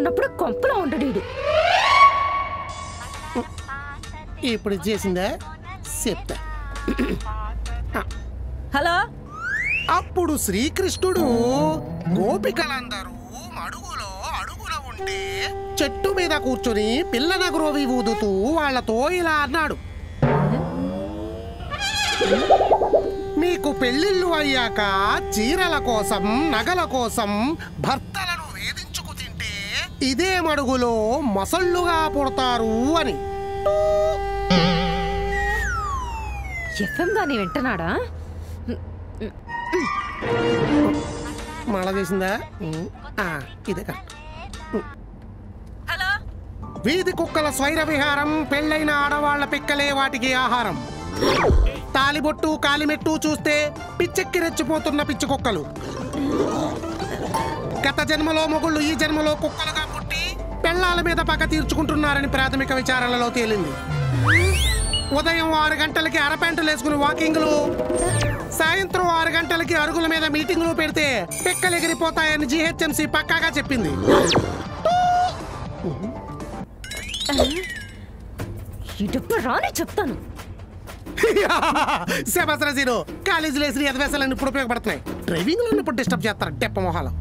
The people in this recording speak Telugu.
ఉన్నప్పుడు కొంపలో ఉండడు. ఇప్పుడు చేసిందా చెప్తా. హలో. అప్పుడు శ్రీకృష్ణుడు గోపికలందరూ అడుగులో ఉంటే చెట్టు మీద కూర్చుని పిల్లన గ్రోవి ఊదుతూ వాళ్లతో ఇలా అన్నాడు, మీకు పెళ్లిళ్ళు అయ్యాక చీరల కోసం నగల కోసం భర్తలను వేధించుకు తింటే ఇదే మడుగులో మసళ్ళుగా పుడతారు అని. ఎఫ్ఎం గాని వింటున్నాడా? మళ్ళా చేసిందా? ఇదే కరెక్ట్. హలో. వీధి కుక్కల స్వైర విహారం, పెళ్ళైన ఆడవాళ్ల పిక్కలే వాటికి ఆహారం. తాలిబొట్టు కాలిమెట్టు చూస్తే పిచ్చెక్కి రెచ్చిపోతున్న పిచ్చి కుక్కలు. గత జన్మలో మొగుళ్ళు ఈ జన్మలో కుక్కలుగా పుట్టి పెళ్ళాల మీద పగ తీర్చుకుంటున్నారని ప్రాథమిక విచారణలో తేలింది. ఉదయం 6 గంటలకి అరపెంటలు వేసుకుని వాకింగ్లు, సాయంత్రం 6 గంటలకి అరుగుల మీద మీటింగ్లు పెడితే పిక్కలు ఎగిరిపోతాయని జీహెచ్ఎంసీ పక్కాగా చెప్పింది. రాని చెప్తాను. శభాస్ రజీను, కాలేజీలో వేసిన ఎదవేశాలని ఇప్పుడు ఉపయోగపడుతున్నాయి. డ్రైవింగ్ లో ఉన్నప్పుడు డిస్టర్బ్ చేస్తారు డెప్ప మొహాలు.